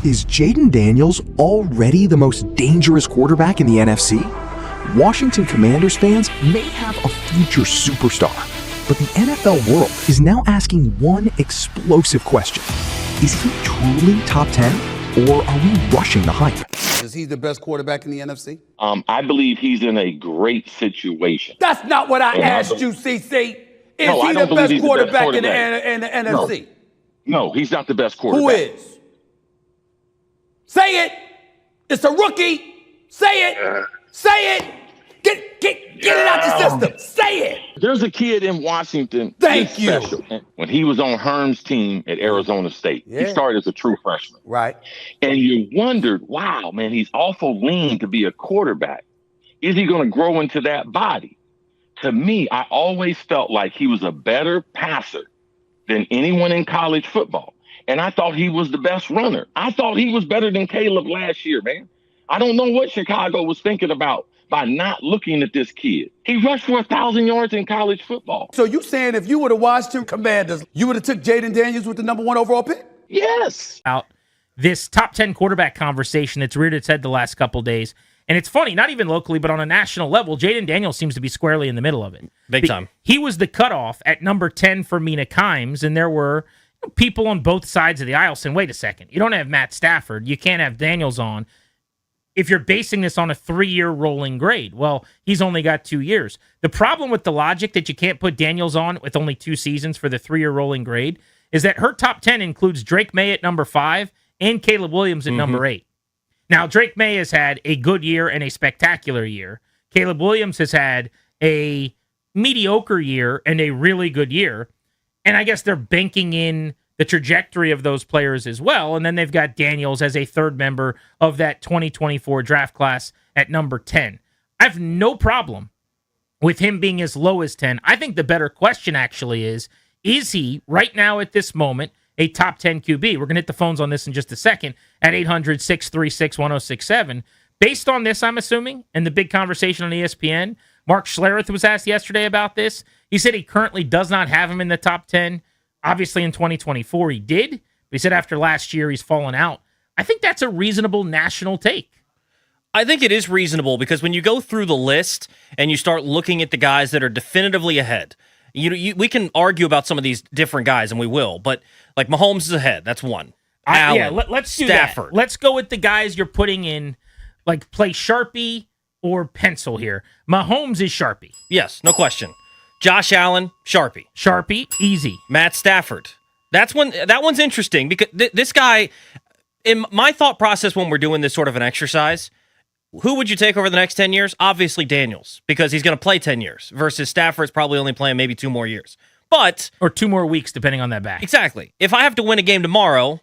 Is Jayden Daniels already the most dangerous quarterback in the NFC? Washington Commanders fans may have a future superstar, but the NFL world is now asking one explosive question. Is he truly top 10, or are we rushing the hype? Is he the best quarterback in the NFC? I believe he's in a great situation. That's not what I asked you, CC. Is No, I he don't the believe best he's the best quarterback in quarterback. the NFC? No, he's not the best quarterback. Who is? Say it. It's a rookie. Say it. Say it. Get it out your system. Say it. There's a kid in Washington. Thank you. Special. When he was on Herm's team at Arizona State, he started as a true freshman. Right. And you wondered, wow, man, he's awful lean to be a quarterback. Is he going to grow into that body? To me, I always felt like he was a better passer than anyone in college football. And I thought he was the best runner. I thought he was better than Caleb last year, man. I don't know what Chicago was thinking about by not looking at this kid. He rushed for 1,000 yards in college football. So you saying if you would have Washington Commanders, you would have took Jayden Daniels with the number 1 overall pick? Yes. Out this top 10 quarterback conversation that's reared its head the last couple days. And it's funny, not even locally, but on a national level, Jayden Daniels seems to be squarely in the middle of it. Big time. He was the cutoff at number 10 for Mina Kimes, and there were people on both sides of the aisle saying, wait a second, you don't have Matt Stafford, you can't have Daniels on if you're basing this on a 3-year rolling grade. Well, he's only got 2 years. The problem with the logic that you can't put Daniels on with only 2 seasons for the 3-year rolling grade is that her top 10 includes Drake May at number 5 and Caleb Williams at number 8. Now, Drake May has had a good year and a spectacular year. Caleb Williams has had a mediocre year and a really good year. And I guess they're banking in the trajectory of those players as well. And then they've got Daniels as a third member of that 2024 draft class at number 10. I have no problem with him being as low as 10. I think the better question actually is he right now at this moment a top 10 QB? We're going to hit the phones on this in just a second at 800-636-1067. Based on this, I'm assuming, and the big conversation on ESPN, Mark Schlereth was asked yesterday about this. He said he currently does not have him in the top 10. Obviously, in 2024, he did. But he said after last year, he's fallen out. I think that's a reasonable national take. I think it is reasonable because when you go through the list and you start looking at the guys that are definitively ahead, we can argue about some of these different guys, and we will. But like Mahomes is ahead. That's one. Allen, let's do Stafford. that. Let's go with the guys you're putting in, like play Sharpie or pencil here. Mahomes is Sharpie. Yes, no question. Josh Allen, Sharpie. Sharpie, easy. Matt Stafford. That one's interesting because this guy, in my thought process when we're doing this sort of an exercise, who would you take over the next 10 years? Obviously Daniels, because he's going to play 10 years versus Stafford's probably only playing maybe 2 more years. Or 2 more weeks, depending on that back. Exactly. If I have to win a game tomorrow,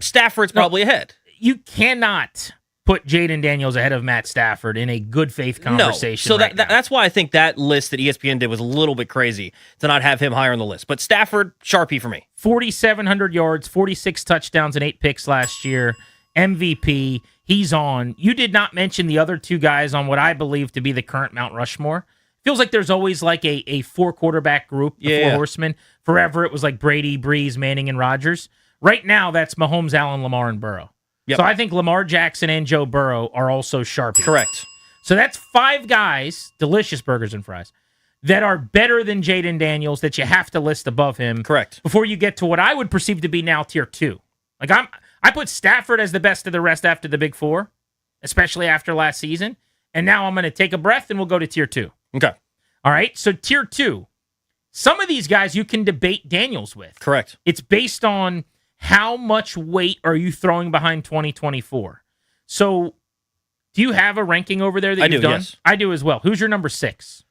Stafford's probably ahead. You cannot put Jayden Daniels ahead of Matt Stafford in a good faith conversation. No. So that's why I think that list that ESPN did was a little bit crazy to not have him higher on the list. But Stafford, Sharpie for me. 4,700 yards, 46 touchdowns, and 8 picks last year. MVP, he's on. You did not mention the other 2 guys on what I believe to be the current Mount Rushmore. Feels like there's always like a 4-quarterback group, the 4 horsemen. Forever it was like Brady, Breeze, Manning, and Rodgers. Right now, that's Mahomes, Allen, Lamar, and Burrow. Yep. So I think Lamar Jackson and Joe Burrow are also Sharpie. Correct. So that's 5 guys, delicious burgers and fries, that are better than Jayden Daniels that you have to list above him. Correct. Before you get to what I would perceive to be now tier 2. Like I put Stafford as the best of the rest after the big 4, especially after last season. And now I'm going to take a breath and we'll go to tier 2. Okay. All right. So tier 2. Some of these guys you can debate Daniels with. Correct. It's based on how much weight are you throwing behind 2024. So do you have a ranking over there that you've done? Yes. I do as well. Who's your number 6?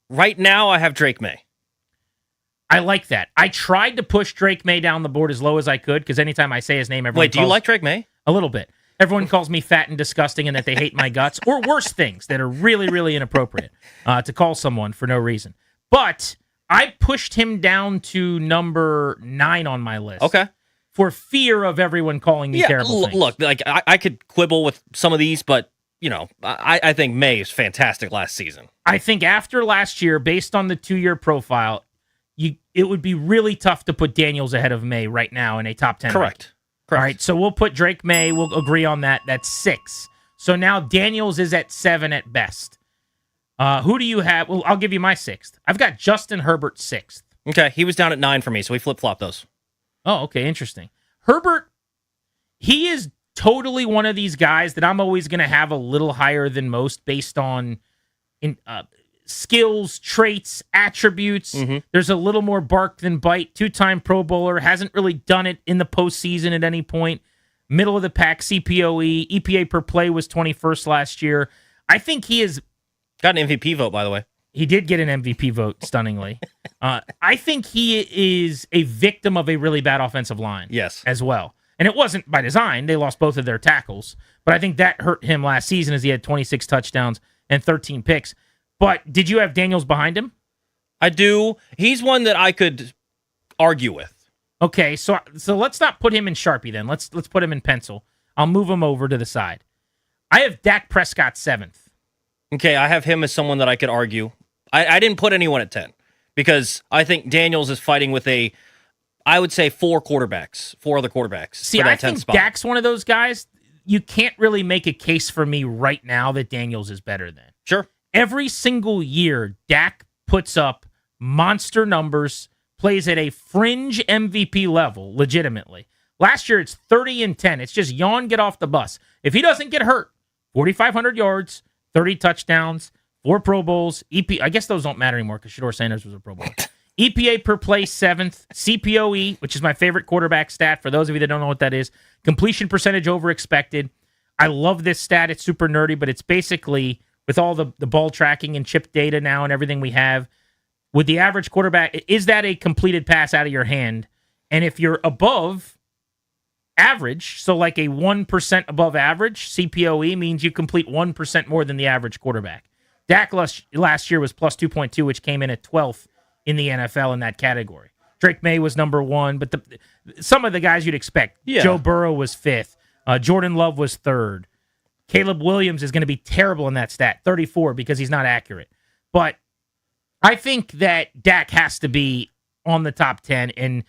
Right now I have Drake May. I like that. I tried to push Drake May down the board as low as I could because anytime I say his name, everyone Wait, do you like Drake May? A little bit. Everyone calls me fat and disgusting and that they hate my guts, or worse things that are really, really inappropriate to call someone for no reason. But I pushed him down to number 9 on my list. Okay. For fear of everyone calling me terrible things. Look, like I could quibble with some of these, but I think May is fantastic last season. I think after last year, based on the 2-year profile, it would be really tough to put Daniels ahead of May right now in a top 10. Correct. All right, so we'll put Drake May. We'll agree on that. That's 6. So now Daniels is at 7 at best. Who do you have? Well, I'll give you my 6th. I've got Justin Herbert 6th. Okay, he was down at 9 for me, so we flip-flopped those. Oh, okay, interesting. Herbert, he is totally one of these guys that I'm always going to have a little higher than most based on skills, traits, attributes. There's a little more bark than bite. 2-time Pro Bowler, hasn't really done it in the postseason at any point. Middle of the pack CPOE, EPA per play was 21st last year. I think he is... Got an MVP vote, by the way. He did get an MVP vote, stunningly. I think he is a victim of a really bad offensive line. Yes. As well. And it wasn't by design. They lost both of their tackles. But I think that hurt him last season as he had 26 touchdowns and 13 picks. But did you have Daniels behind him? I do. He's one that I could argue with. Okay, so let's not put him in Sharpie then. Let's put him in pencil. I'll move him over to the side. I have Dak Prescott 7th. Okay, I have him as someone that I could argue. I didn't put anyone at 10 because I think Daniels is fighting with I would say 4 other quarterbacks. See, for that I think 10th spot. Dak's one of those guys, you can't really make a case for me right now that Daniels is better than. Sure. Every single year, Dak puts up monster numbers, plays at a fringe MVP level, legitimately. Last year, it's 30-10. It's just yawn, get off the bus. If he doesn't get hurt, 4,500 yards, 30 touchdowns, 4 Pro Bowls. I guess those don't matter anymore because Shedeur Sanders was a Pro Bowl. EPA per play 7th. CPOE, which is my favorite quarterback stat. For those of you that don't know what that is, completion percentage over expected. I love this stat. It's super nerdy, but it's basically with all the ball tracking and chip data now and everything we have. With the average quarterback, is that a completed pass out of your hand? And if you're above average, so like a 1% above average, CPOE means you complete 1% more than the average quarterback. Dak last year was plus 2.2, which came in at 12th in the NFL in that category. Drake May was number 1, but some of the guys you'd expect. Yeah. Joe Burrow was 5th. Jordan Love was 3rd. Caleb Williams is going to be terrible in that stat, 34, because he's not accurate. But I think that Dak has to be on the top 10, and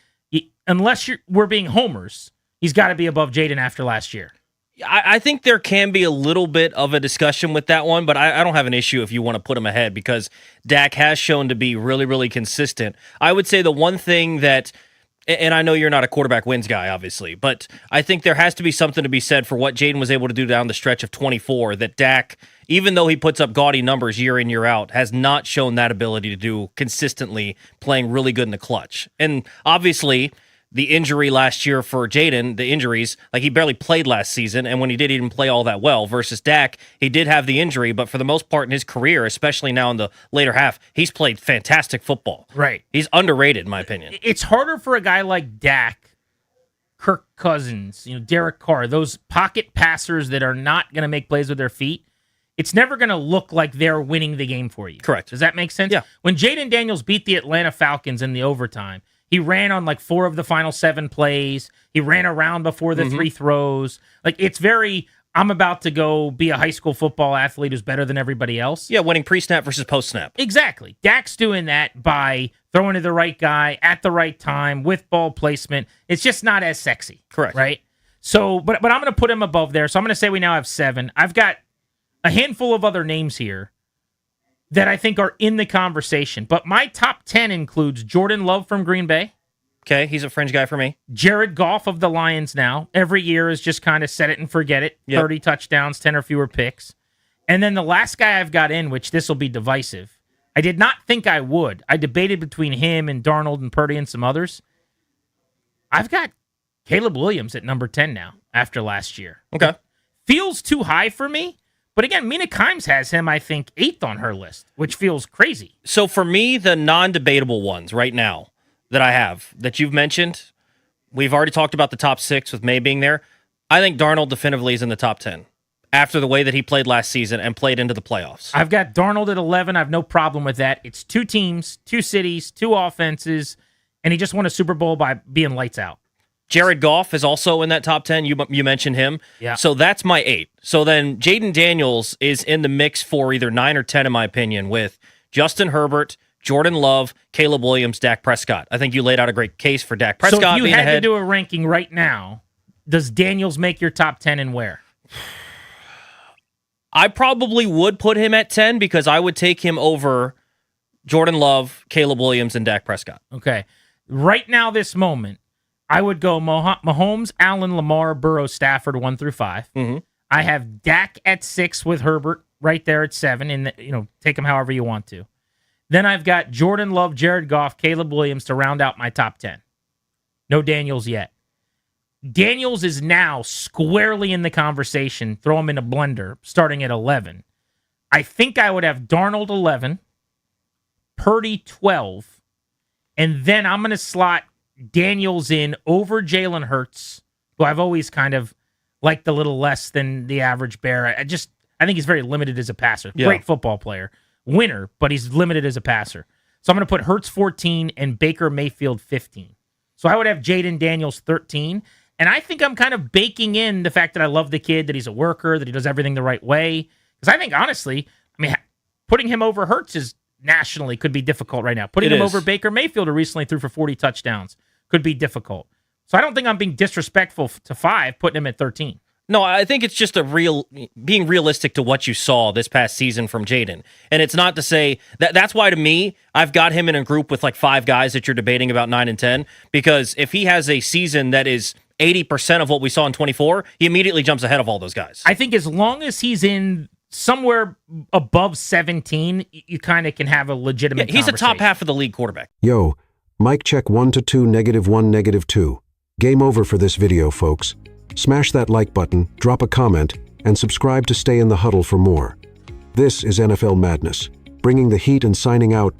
unless we're being homers, he's got to be above Jayden after last year. I think there can be a little bit of a discussion with that one, but I don't have an issue if you want to put him ahead because Dak has shown to be really, really consistent. I would say the one thing that, and I know you're not a quarterback wins guy, obviously, but I think there has to be something to be said for what Jayden was able to do down the stretch of 24, that Dak, even though he puts up gaudy numbers year in, year out, has not shown that ability to do consistently, playing really good in the clutch. And obviously, the injury last year for Jayden, the injuries, like he barely played last season, and when he did, he didn't play all that well. Versus Dak, he did have the injury, but for the most part in his career, especially now in the later half, he's played fantastic football. Right. He's underrated, in my opinion. It's harder for a guy like Dak, Kirk Cousins, Derek Carr, those pocket passers that are not going to make plays with their feet. It's never going to look like they're winning the game for you. Correct. Does that make sense? Yeah. When Jayden Daniels beat the Atlanta Falcons in the overtime, he ran on like 4 of the final 7 plays. He ran around before the 3 throws. Like, it's very, I'm about to go be a high school football athlete who's better than everybody else. Yeah, winning pre-snap versus post-snap. Exactly. Dak's doing that by throwing to the right guy at the right time with ball placement. It's just not as sexy. Correct. Right? So, but I'm going to put him above there. So I'm going to say we now have 7. I've got a handful of other names here that I think are in the conversation. But my top 10 includes Jordan Love from Green Bay. Okay, he's a fringe guy for me. Jared Goff of the Lions now. Every year is just kind of set it and forget it. Yep. 30 touchdowns, 10 or fewer picks. And then the last guy I've got in, which this will be divisive, I did not think I would. I debated between him and Darnold and Purdy and some others. I've got Caleb Williams at number 10 now after last year. Okay. Feels too high for me. But again, Mina Kimes has him, I think, 8th on her list, which feels crazy. So for me, the non-debatable ones right now that I have, that you've mentioned, we've already talked about the top 6 with May being there. I think Darnold definitively is in the top 10 after the way that he played last season and played into the playoffs. I've got Darnold at 11. I have no problem with that. It's 2 teams, 2 cities, 2 offenses, and he just won a Super Bowl by being lights out. Jared Goff is also in that top 10. You mentioned him. Yeah. So that's my 8. So then Jayden Daniels is in the mix for either 9 or 10, in my opinion, with Justin Herbert, Jordan Love, Caleb Williams, Dak Prescott. I think you laid out a great case for Dak Prescott So if you being had ahead. to do a ranking right now, Does Daniels make your top 10 and where? I probably would put him at 10 because I would take him over Jordan Love, Caleb Williams, and Dak Prescott. Okay. Right now, this moment, I would go Mahomes, Allen, Lamar, Burrow, Stafford, 1 through 5. Mm-hmm. I have Dak at 6 with Herbert right there at 7, and take them however you want to. Then I've got Jordan Love, Jared Goff, Caleb Williams to round out my top 10. No Daniels yet. Daniels is now squarely in the conversation. Throw him in a blender, starting at 11. I think I would have Darnold 11, Purdy 12, and then I'm going to slot Daniels in over Jalen Hurts, who I've always kind of liked a little less than the average Bear. I think he's very limited as a passer. Yeah. Great football player. Winner, but he's limited as a passer. So I'm going to put Hurts 14 and Baker Mayfield 15. So I would have Jayden Daniels 13. And I think I'm kind of baking in the fact that I love the kid, that he's a worker, that he does everything the right way. Because I think, honestly, putting him over Hurts is nationally could be difficult right now. Putting him over Baker Mayfield, who recently threw for 40 touchdowns, could be difficult. So I don't think I'm being disrespectful to 5, putting him at 13. No, I think it's just being realistic to what you saw this past season from Jayden. And it's not to say that's why, to me, I've got him in a group with like 5 guys that you're debating about 9 and 10, because if he has a season that is 80% of what we saw in 24, he immediately jumps ahead of all those guys. I think as long as he's in somewhere above 17, you kind of can have a legitimate he's a top conversation. half of the league quarterback. Yo, mic check 1 to 2, -1, -2. Game over for this video, folks. Smash that like button, drop a comment, and subscribe to stay in the huddle for more. This is NFL Madness, bringing the heat and signing out.